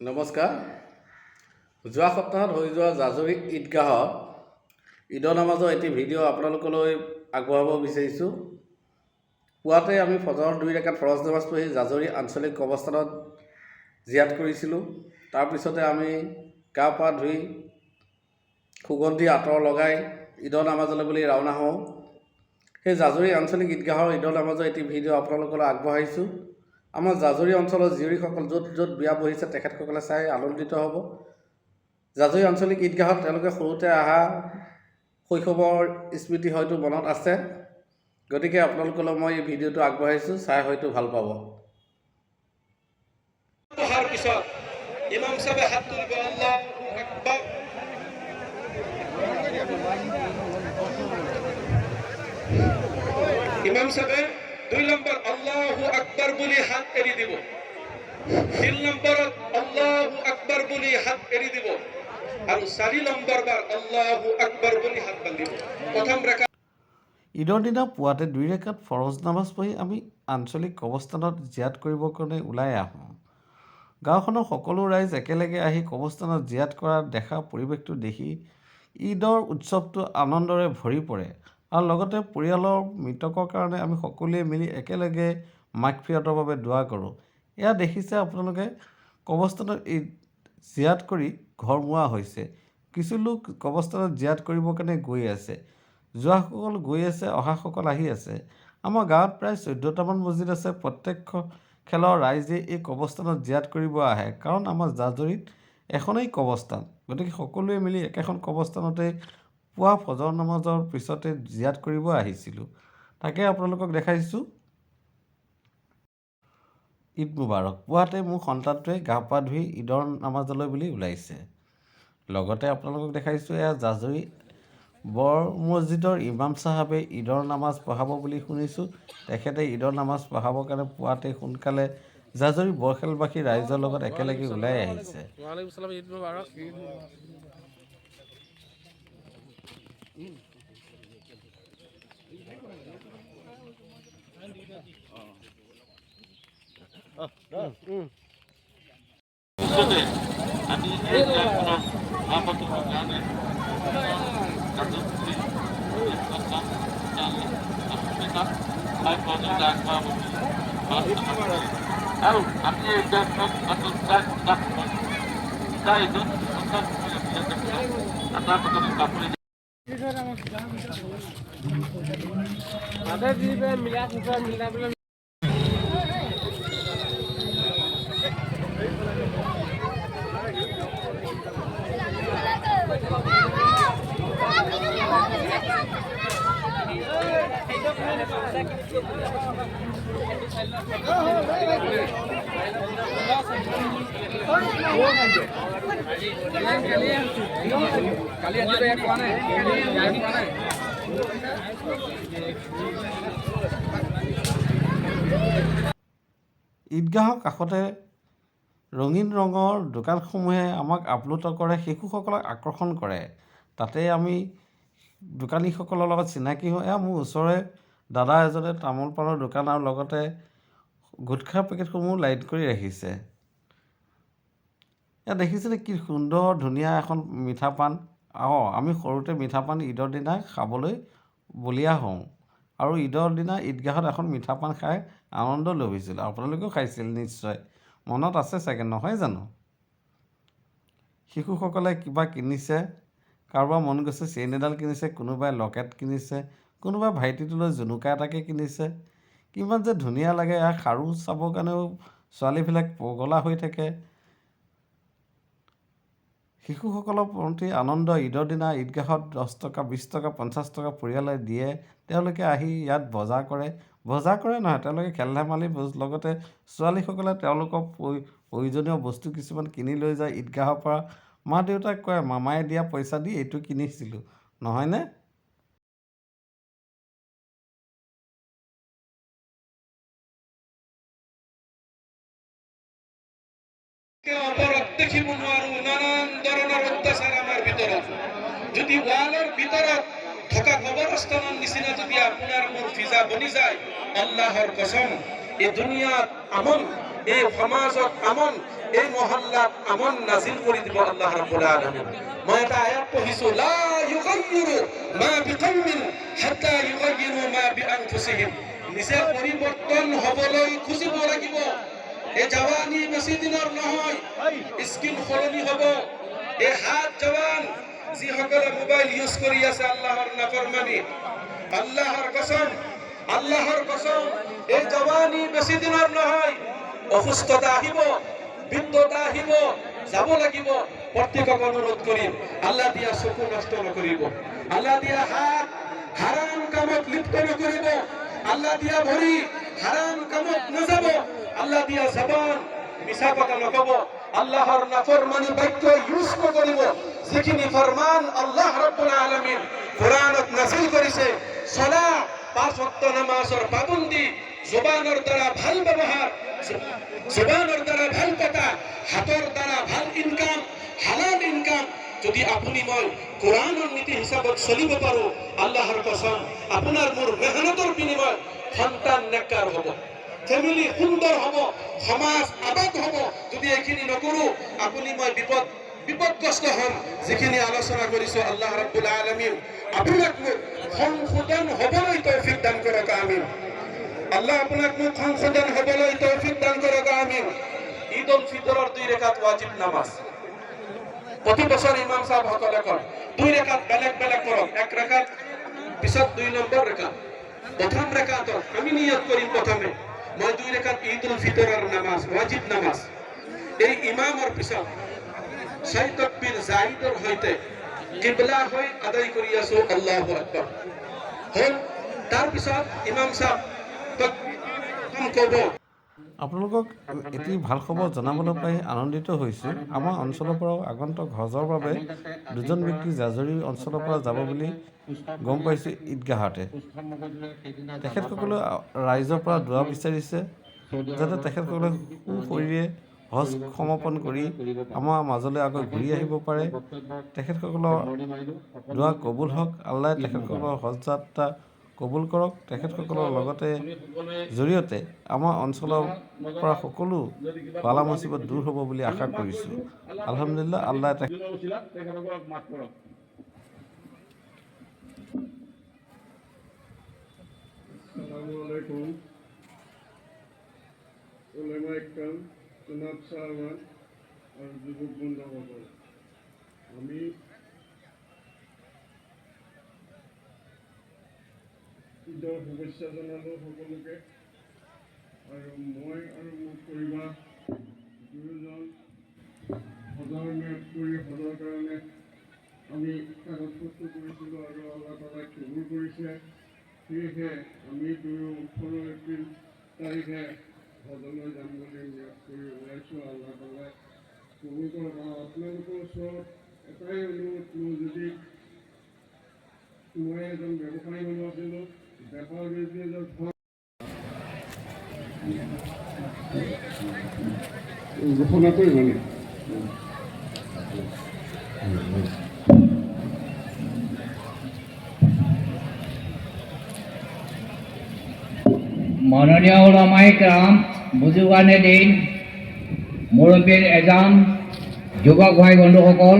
নমস্কাৰ। যোৱা সপ্তাহত হৈ যোৱা জাজৰি ঈদগাহত ঈদৰ নামাজৰ এটি ভিডিঅ' আপোনালোকলৈ আগবঢ়াব বিচাৰিছোঁ। পুৱাতে আমি ফজৰৰ 2 ৰাকাত ফৰজ নামাজ পঢ়ি জাজৰি আঞ্চলিক কবৰস্থানত জিয়াত কৰিছিলোঁ। তাৰপিছতে আমি গা পা ধুই সুগন্ধি আঁতৰ লগাই ঈদৰ নামাজলৈ বুলি ৰাওনা হওঁ। সেই জাজৰি আঞ্চলিক ঈদগাহৰ ঈদৰ নামাজৰ এটি ভিডিঅ' আপোনালোকলৈ আগবঢ়াইছোঁ। আমাৰ জাজৰি অঞ্চলৰ জীয়ৰীসকল য'ত য'ত বিয়া বহিছে তেখেতসকলে চাই আনন্দিত হ'ব। জাজৰি আঞ্চলিক ঈদগাহত তেওঁলোকে সৰুতে অহা শৈশৱৰ স্মৃতি হয়তো মনত আছে। গতিকে আপোনালোকলৈ মই এই ভিডিঅ'টো আগবঢ়াইছোঁ, চাই হয়তো ভাল পাব। ইমাম সাহেব 2 নম্বৰ আল্লাহু আকবাৰ বুলি হাত এৰি দিব। 3 নম্বৰত আল্লাহু আকবাৰ বুলি হাত এৰি দিব আৰু 4 নম্বৰ বাৰ আল্লাহু আকবাৰ বুলি হাত বান্ধিব। প্ৰথম ৰাকাত ঈদৰ দিনা পুৱাতে 2 ৰাকাত ফৰজ নামাজ পঢ়ি আমি আঞ্চলিক কবৰস্থানত জিয়াত কৰিবৰ কাৰণে ওলাই আহোঁ। গাঁওখনৰ সকলো ৰাইজ একেলগে আহি কবৰস্থানত জিয়াত কৰা দেখা পৰিৱেশটো দেখি ঈদৰ উৎসৱটো আনন্দৰে ভৰি পৰে আৰু লগতে পৰিয়ালৰ মৃতকৰ কাৰণে আমি সকলোৱে মিলি একেলগে মাগফিৰাতৰ বাবে দোৱা কৰোঁ। এয়া দেখিছে আপোনালোকে, কবৰস্থানত জিয়াত কৰি ঘৰমুৱা হৈছে। কিছু লোক কবৰস্থানত জিয়াত কৰিবৰ কাৰণে গৈ আছে। যোৱাসকল গৈ আছে, অহাসকল আহি আছে। আমাৰ গাঁৱত প্ৰায় 14টামান মছজিদ আছে। প্ৰত্যেক খেলৰ ৰাইজে এই কবৰস্থানত জিয়াত কৰিব আহে, কাৰণ আমাৰ জাজৰিত এখনেই কবৰস্থান। গতিকে সকলোৱে মিলি একেখন কবৰস্থানতে পুৱা ফজৰ নামাজৰ পিছতে জিয়াত কৰিব আহিছিলোঁ। তাকে আপোনালোকক দেখাইছোঁ। ঈদ মুবাৰক। পুৱাতে মোৰ সন্তানটোৱে গা পা ধুই ঈদৰ নামাজলৈ বুলি ওলাইছে। লগতে আপোনালোকক দেখাইছোঁ, এয়া জাজৰি বৰ মছজিদৰ ইমাম চাহাবে ঈদৰ নামাজ পঢ়াব বুলি শুনিছোঁ। তেখেতে ঈদৰ নামাজ পঢ়াবৰ কাৰণে পুৱাতে সোনকালে জাজৰি বৰখেলবাসী ৰাইজৰ লগত একেলগে ওলাই আহিছে। আৰু আপনি ঈদগাহৰ কাষতে ৰঙীন ৰঙৰ দোকানসমূহে আমাক আপ্লুত কৰে, শিশুসকলক আকৰ্ষণ কৰে। তাতে আমি দোকানীসকলৰ লগত চিনাকি হওঁ। এয়া মোৰ ওচৰৰে দাদা এজনে তামোল পাণৰ দোকান আৰু লগতে গুটখা পেকেটসমূহ লাইট কৰি ৰাখিছে। এয়া দেখিছেনে কি সুন্দৰ ধুনীয়া এখন মিঠা পাণ। আমি সৰুতে মিঠা পাণ ঈদৰ দিনা খাবলৈ বলিয়া হওঁ আৰু ঈদৰ দিনা ঈদগাহত এখন মিঠা পাণ খাই আনন্দ লভিছিলোঁ। আপোনালোকেও খাইছিল নিশ্চয়, মনত আছে চাগে, নহয় জানো? শিশুসকলে কিবা কিনিছে, কাৰোবাৰ মন গৈছে চেইন এডাল কিনিছে, কোনোবাই লকেট কিনিছে, কোনোবাই ভাইটিটোলৈ জুনুকা এটাকে কিনিছে। কিমান যে ধুনীয়া লাগে। এয়া খাৰু চাবৰ কাৰণেও ছোৱালীবিলাক পগলা হৈ থাকে। শিশুসকলৰ প্ৰতি আনন্দ। ঈদৰ দিনা ঈদগাহত 10 টকা, 20 টকা, 50 টকা পৰিয়ালে দিয়ে। তেওঁলোকে আহি ইয়াত বজাৰ কৰে নহয়, তেওঁলোকে খেল ধেমালি লগতে ছোৱালীসকলে তেওঁলোকৰ প্ৰয়োজনীয় বস্তু কিছুমান কিনি লৈ যায় ঈদগাহৰ পৰা। মা দেউতাক কয়, মামায়ে দিয়া পইচা দি এইটো কিনিছিলোঁ, নহয়নে? অপরাধ দেখিব নোৱাৰো, নানান ধৰণৰ অত্যাচাৰ আমাৰ ভিতৰত। যদি ৱালৰ ভিতৰত থকা কবৰস্থানৰ নিচিনা যদি আপোনাৰ মোৰ ফিজা বনি যায়, আল্লাহৰ কসম এই দুনিয়াত আমন, এই সমাজত আমন, এই মহল্লাত আমন নাজিল কৰি দিব আল্লাহ ৰাব্বুল আলামিন। মই এটা আয়াত পঢ়িছো, লা ইউগাইয়িৰু মা বিকৌমিন হাত্তা ইউগাইয়িৰু মা বিআনফুসিহিম। নিজে পৰিৱৰ্তন হ'বলৈ খুজিব লাগিব। এই জৱানী বেছি দিনৰ নহয়, স্কিন সলনি হ'ব। এই হাত জৱান যিসকলে মোবাইল ইউজ কৰি আছে আল্লাহৰ নাফৰমানি, আল্লাহৰ কসম এই জৱানী বেছি দিনৰ নহয়। অসুস্থতা আহিব, বৃদ্ধতা আহিব, যাব লাগিব। প্ৰত্যেকক অনুৰোধ কৰিম, আল্লাহ দিয়া চকু নষ্ট নকৰিব, আল্লাহ দিয়া হাত হাৰাম কামত লিপ্ত নকৰিব, আল্লাহ দিয়া ভৰি হাৰাম কামত নাযাব, আল্লাহ দিয়া জবান মিছা কথা নকব, আল্লাহৰ নাফৰমানি বাক্য ইউজ নকৰিব। যিখিনি ফৰমান আল্লাহ ৰাব্বুল আলামিন কোৰআনত নাযিল কৰিছে, সালাহ 5 ওয়াক্ত নামাজৰ পাবন্দী, জবানৰ দ্বাৰা ভাল ব্যৱহাৰ, জবানৰ দ্বাৰা ভাল কথা, হাতৰ দ্বাৰা ভাল ইনকাম, হালাল ইনকাম। যদি আপুনি মই কোৰআনৰ নীতি হিচাপত চলিব পাৰো, আল্লাহৰ কসম আপোনাৰ মোৰ মেহনতৰ বিনিময় সন্তান নেককাৰ হ'ব, ফেমিলি সুন্দৰ হ'ব, সমাজ আবাদ হ'ব। যদি এইখিনি নকৰো, আপুনি মই বিপদগ্ৰস্ত হ'ম। যিখিনি আলোচনা কৰিছো আল্লাহ ৰাব্বুল আলামিন আপোনাক মোক সংশোধন হ'বলৈ তৌফিক দান কৰক, আমিন। আল্লাহ আপোনাক মোক সংশোধন হ'বলৈ তৌফিক দান কৰক, আমিন। ঈদ উল ফিতৰৰ 2 ৰেকাত ওয়াজিব নামাজ প্ৰতি বছৰ ইমাম সাহেব সকলে কয়, 2 ৰেকাত বেলেগ বেলেগ কৰক। 1 ৰেকাত পিছত 2 নম্বৰ ৰেকাত, প্ৰথম ৰেকাতত আমি নিয়ত কৰিম প্ৰথমে মই 2 ৰেকাত ঈদ উল ফিতৰৰ নামাজ ওয়াজিব নামাজ। এই ইমামৰ পিছত 6 তাকবীৰ জাহিদৰ সৈতে কিবলা হৈ আদায় কৰি আছো আল্লাহু আকবাৰ। হল তাৰ পিছত ইমাম সাহেব ক'ব। আপোনালোকক এটি ভাল খবৰ জনাবলৈ পাই আনন্দিত হৈছোঁ। আমাৰ অঞ্চলৰ পৰাও আগন্তুক হজৰ বাবে 2জন ব্যক্তি জাজৰি অঞ্চলৰ পৰা যাব বুলি গম পাইছোঁ ঈদগাহতে। তেখেতসকলে ৰাইজৰ পৰা দোৱা বিচাৰিছে যাতে তেখেতসকলে সুশৰীৰে হজ সমাপন কৰি আমাৰ মাজলৈ আকৌ ঘূৰি আহিব পাৰে। তেখেতসকলৰ দোৱা কবুল হওক, আল্লাহে তেখেতসকলৰ হজ যাত্ৰা কবুল কৰক। তেখেতসকলৰ লগতে জৰিয়তে আমাৰ অঞ্চলৰ পৰা সকলো বালা মুচিবত দূৰ হ'ব বুলি আশা কৰিছোঁ। আলহামদুলিল্লাহ, আল্লাহ তেখেতসকলক মাফ কৰক। আসসালামু আলাইকুম। উলামা ইকৰাম, জনাব সাহাবান আৰু যুৱক বন্ধুসকল, আমি ঈদৰ শুভেচ্ছা জনালোঁ সকলোকে। আৰু মই আৰু মোৰ পৰিবাৰ দুয়োজন হজৰ নিয়ত কৰি হজৰ কাৰণে আমি কাগজ পত্ৰ কৰিছিলোঁ আৰু আল্লাহ তাআলাই কবুল কৰিছে। সেয়েহে আমি 18 এপ্ৰিল তাৰিখে হজলৈ যাম বুলি নিয়ত কৰি ওলাইছোঁ। আল্লাহ তাআলাই কবুল কৰক। আপোনালোকৰ ওচৰত এটাই অনুৰোধ, মোৰ যদি মই এজন ব্যৱসায়ী মানুহ আছিলোঁ, বেপাৰ বিজনেছৰ ঘোষণা কৰি মানে মাননীয় ওলামা ইকৰাম, বুজুৰ্গানে দিন, মুৰব্বীৰ এজাম, যুৱক ভাই বন্ধুসকল,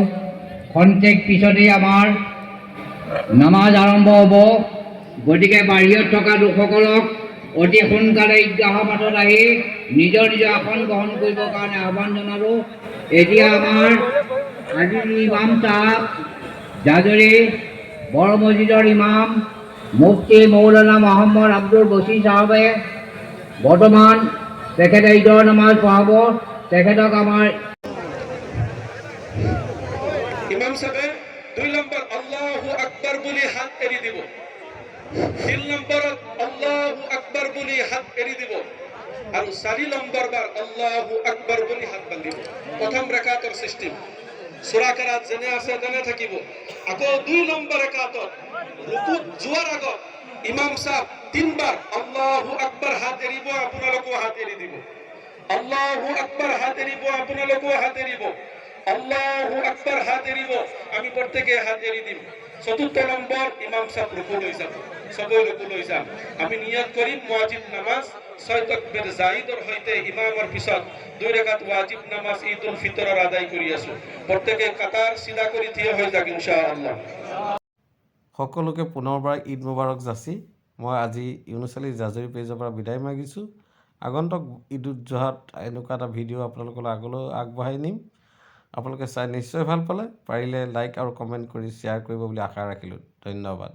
খন্তেক পিছতেই আমাৰ নামাজ আৰম্ভ হ'ব। গতিকে বাহিৰত থকা লোকসকলক অতি সোনকালে ঈদগাহৰ মাঠত আহি নিজৰ নিজৰ আসন গ্ৰহণ কৰিবৰ কাৰণে আহ্বান জনালোঁ। এতিয়া আমাৰ আজিৰ ইমাম সাহেব, জাজৰি বড় মছজিদৰ ইমাম মুফতি মৌলানা মোহাম্মদ আব্দুল বছিৰ সাহেবে বৰ্তমান তেখেতে ঈদৰ নামাজ পঢ়াব। তেখেতক আমাৰ ইমাম সাহেবে 2 নম্বৰ আল্লাহু আকবাৰ বুলি হাত এৰি দিব, 3 নম্বৰত আল্লাহু আকবাৰ বুলি হাত এৰি দিব আৰু 4 নম্বৰ বাৰ আল্লাহু আকবাৰ বুলি হাত বান্ধিব। প্ৰথম ৰেকাতৰ চিষ্টেম সূৰা কাৰাত যেনে আছে তেনে থাকিব। আকৌ 2 নম্বৰ ৰেকাতত ৰুকুত যোৱাৰ আগত ইমাম সাহেব 3 বাৰ আল্লাহু আকবাৰ হাত এৰিব, আপোনালোকেও হাত এৰি দিব। আল্লাহু আকবাৰ হাত এৰিব, আপোনালোকেও হাত এৰিব। আল্লাহু আকবাৰ হাত এৰিব, আমি প্ৰত্যেকে হাত এৰি দিম। 4 নম্বৰ ইমাম সাহেব ৰুকু লৈ যাব, সবই ৰুকু লৈ যাম। আমি নিয়ত কৰিম ওয়াজিব নামাজ ছয় তাকবীৰ জাহিদৰ সৈতে ইমামৰ পিছত 2 ৰাকাত ওয়াজিব নামাজ ঈদুল ফিতৰৰ আদায় কৰি আছো প্ৰত্যেকে কাটাৰ চিধা কৰি থিয় হৈ যাক ইনশাআল্লাহ সকলোকে পুনৰবাৰ ঈদ মুবাৰক যাচি মই আজি ইউনুছ আলী জাজৰি পেজৰ পৰা বিদায় মাগিছোঁ। আগন্তুক ঈদ উদ জোহাত এনেকুৱা এটা ভিডিঅ' আপোনালোকলৈ আগলৈ আগবঢ়াই নিম। আপোনালোকে চাই নিশ্চয় ভাল পালে, পাৰিলে লাইক আৰু কমেণ্ট কৰি শ্বেয়াৰ কৰিব বুলি আশা ৰাখিলোঁ। ধন্যবাদ।